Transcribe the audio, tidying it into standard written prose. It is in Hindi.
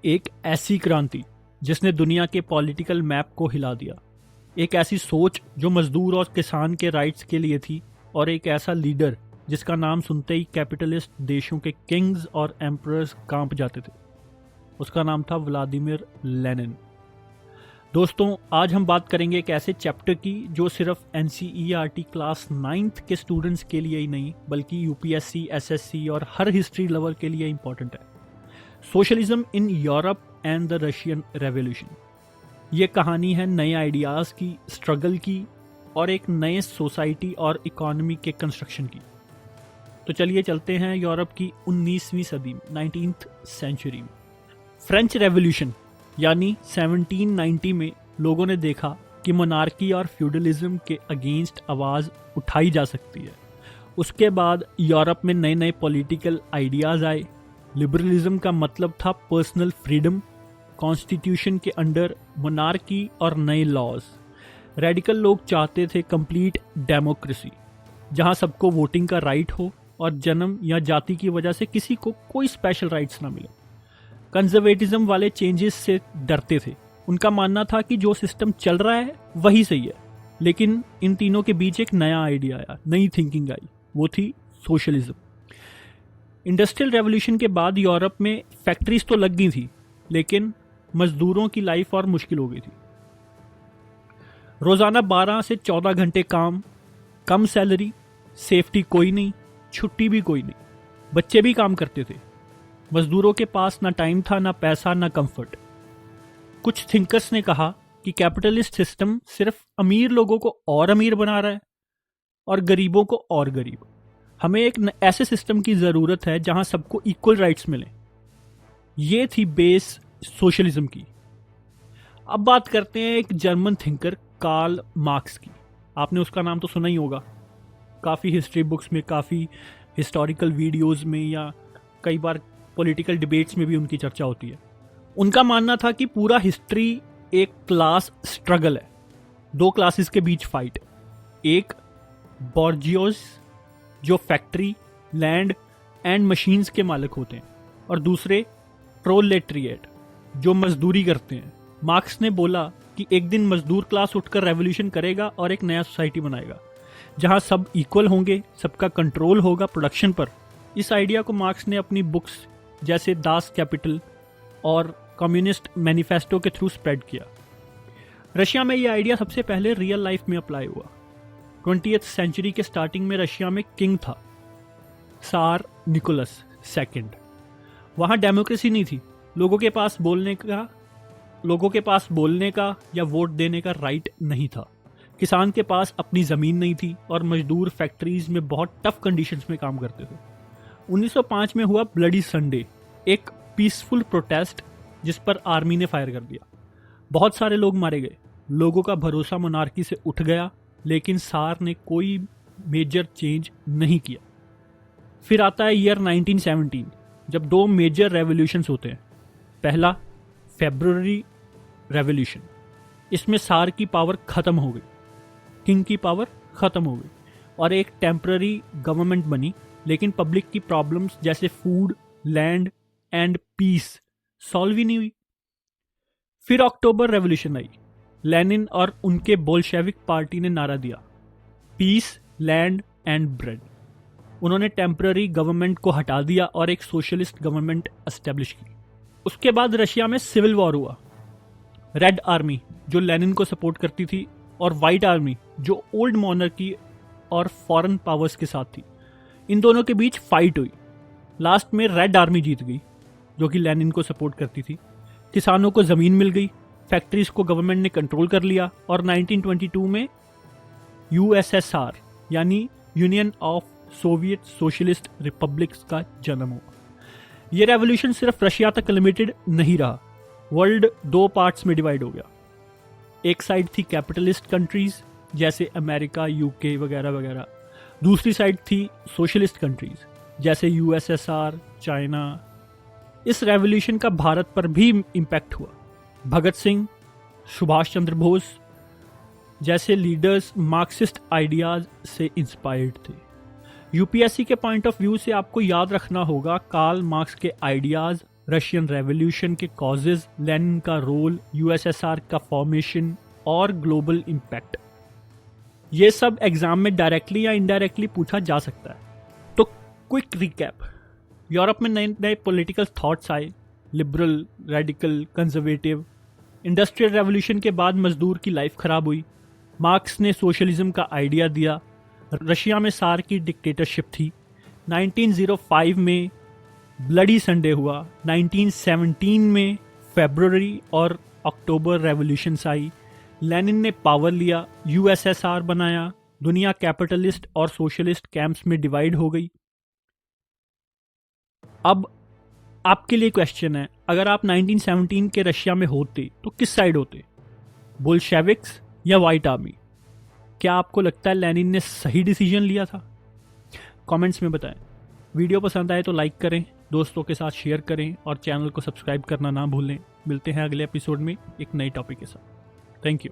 एक ऐसी क्रांति जिसने दुनिया के पॉलिटिकल मैप को हिला दिया, एक ऐसी सोच जो मजदूर और किसान के राइट्स के लिए थी, और एक ऐसा लीडर जिसका नाम सुनते ही कैपिटलिस्ट देशों के किंग्स और एम्परर्स कांप जाते थे। उसका नाम था व्लादिमीर लेनिन। दोस्तों, आज हम बात करेंगे एक ऐसे चैप्टर की जो सिर्फ NCERT क्लास 9th के स्टूडेंट्स के लिए ही नहीं बल्कि UPSC, SSC और हर हिस्ट्री लवर के लिए इंपॉर्टेंट है। Socialism in Europe and the Russian revolution. ये कहानी है नए आइडियाज़ की, स्ट्रगल की और एक नए सोसाइटी और इकोनॉमी के कंस्ट्रक्शन की। तो चलिए चलते हैं यूरोप की 19वीं सदी में, 19th सेंचुरी में। फ्रेंच रेवोल्यूशन यानी 1790 में लोगों ने देखा कि मोनार्की और फ्यूडलिज्म के अगेंस्ट आवाज़ उठाई जा सकती है। उसके बाद यूरोप में नए नए पॉलिटिकल आइडियाज़ आए। लिबरलिज्म का मतलब था पर्सनल फ्रीडम, कॉन्स्टिट्यूशन के अंडर मोनार्की और नए लॉज। रेडिकल लोग चाहते थे कंप्लीट डेमोक्रेसी, जहां सबको वोटिंग का राइट हो और जन्म या जाति की वजह से किसी को कोई स्पेशल राइट्स ना मिले। कंजर्वेटिज्म वाले चेंजेस से डरते थे। उनका मानना था कि जो सिस्टम चल रहा है वही सही है। लेकिन इन तीनों के बीच एक नया आइडिया आया, नई थिंकिंग आई, वो थी सोशलिज्म। इंडस्ट्रियल रेवोल्यूशन के बाद यूरोप में फैक्ट्रीज तो लग गई थी, लेकिन मजदूरों की लाइफ और मुश्किल हो गई थी। रोजाना 12 से 14 घंटे काम, कम सैलरी, सेफ्टी कोई नहीं, छुट्टी भी कोई नहीं। बच्चे भी काम करते थे। मजदूरों के पास ना टाइम था, ना पैसा, ना कंफर्ट। कुछ थिंकर्स ने कहा कि कैपिटलिस्ट सिस्टम सिर्फ अमीर लोगों को और अमीर बना रहा है और गरीबों को और गरीब। हमें एक ऐसे सिस्टम की जरूरत है जहां सबको इक्वल राइट्स मिले। ये थी बेस सोशलिज्म की। अब बात करते हैं एक जर्मन थिंकर कार्ल मार्क्स की। आपने उसका नाम तो सुना ही होगा। काफ़ी हिस्ट्री बुक्स में, काफ़ी हिस्टोरिकल वीडियोस में या कई बार पॉलिटिकल डिबेट्स में भी उनकी चर्चा होती है। उनका मानना था कि पूरा हिस्ट्री एक क्लास स्ट्रगल है। दो क्लासेस के बीच फाइट। एक बॉर्जियोस जो फैक्ट्री, लैंड एंड मशीन्स के मालिक होते हैं, और दूसरे प्रोलेटरिएट जो मजदूरी करते हैं। मार्क्स ने बोला कि एक दिन मजदूर क्लास उठकर रेवोल्यूशन करेगा और एक नया सोसाइटी बनाएगा जहां सब इक्वल होंगे, सबका कंट्रोल होगा प्रोडक्शन पर। इस आइडिया को मार्क्स ने अपनी बुक्स जैसे दास कैपिटल और कम्युनिस्ट मैनिफेस्टो के थ्रू स्प्रेड किया। रशिया में यह आइडिया सबसे पहले रियल लाइफ में अप्लाई हुआ। 20th सेंचुरी के स्टार्टिंग में रशिया में किंग था, सार निकोलस सेकंड। वहां डेमोक्रेसी नहीं थी। लोगों के पास बोलने का या वोट देने का राइट नहीं था। किसान के पास अपनी जमीन नहीं थी और मजदूर फैक्ट्रीज में बहुत टफ कंडीशंस में काम करते थे। 1905 में हुआ ब्लडी संडे, एक पीसफुल प्रोटेस्ट जिस पर आर्मी ने फायर कर दिया। बहुत सारे लोग मारे गए। लोगों का भरोसा मोनार्की से उठ गया, लेकिन सार ने कोई मेजर चेंज नहीं किया। फिर आता है ईयर 1917, जब दो मेजर रेवोल्यूशंस होते हैं। पहला फेब्रुअरी रेवोल्यूशन। इसमें सार की पावर खत्म हो गई, किंग की पावर खत्म हो गई और एक टेम्पररी गवर्नमेंट बनी, लेकिन पब्लिक की प्रॉब्लम्स जैसे food, land and peace solve ही नहीं हुई। फिर अक्टूबर रेवोल्यूशन आई। लेनिन और उनके बोल्शेविक पार्टी ने नारा दिया, पीस, लैंड एंड ब्रेड। उन्होंने टेम्पररी गवर्नमेंट को हटा दिया और एक सोशलिस्ट गवर्नमेंट एस्टेब्लिश की। उसके बाद रशिया में सिविल वॉर हुआ। रेड आर्मी जो लेनिन को सपोर्ट करती थी और व्हाइट आर्मी जो ओल्ड मॉनर्की और फॉरेन पावर्स के साथ थी, इन दोनों के बीच फाइट हुई। लास्ट में रेड आर्मी जीत गई जो कि लेनिन को सपोर्ट करती थी। किसानों को जमीन मिल गई, फैक्ट्रीज को गवर्नमेंट ने कंट्रोल कर लिया और 1922 में USSR यानी union of Soviet socialist republics का जन्म हुआ। यह रेवोल्यूशन सिर्फ रशिया तक लिमिटेड नहीं रहा। वर्ल्ड दो पार्ट्स में डिवाइड हो गया। एक साइड थी कैपिटलिस्ट कंट्रीज जैसे अमेरिका, UK वगैरह वगैरह। दूसरी साइड थी सोशलिस्ट कंट्रीज जैसे USSR, चाइना। इस रेवोल्यूशन का भारत पर भी इम्पैक्ट हुआ। भगत सिंह, सुभाष चंद्र बोस जैसे लीडर्स मार्क्सिस्ट आइडियाज से इंस्पायर्ड थे। UPSC के पॉइंट ऑफ व्यू से आपको याद रखना होगा कार्ल मार्क्स के आइडियाज रशियन रेवोल्यूशन के कॉजेज, लेनिन का रोल, यूएसएसआर का फॉर्मेशन और ग्लोबल इम्पैक्ट। ये सब एग्जाम में डायरेक्टली या इनडायरेक्टली पूछा जा सकता है। तो क्विक रिकैप, यूरोप में नए नए पॉलिटिकल थॉट्स आए, liberal, radical, conservative. Industrial revolution के बाद मजदूर की लाइफ खराब हुई। मार्क्स ने सोशलिज्म का आइडिया दिया। रशिया में सार की डिक्टेटरशिप थी। 1905 में ब्लडी संडे हुआ। 1917 में फरवरी और अक्टूबर रेवोल्यूशंस आई। लेनिन ने पावर लिया, यूएसएसआर बनाया। दुनिया कैपिटलिस्ट और सोशलिस्ट कैंप्स में डिवाइड हो गई। अब आपके लिए क्वेश्चन है, अगर आप 1917 के रशिया में होते तो किस साइड होते, बोल्शेविक्स या व्हाइट आर्मी? क्या आपको लगता है लेनिन ने सही डिसीजन लिया था? कमेंट्स में बताएं। वीडियो पसंद आए तो लाइक करें, दोस्तों के साथ शेयर करें और चैनल को सब्सक्राइब करना ना भूलें। मिलते हैं अगले एपिसोड में एक नए टॉपिक के साथ। Thank you.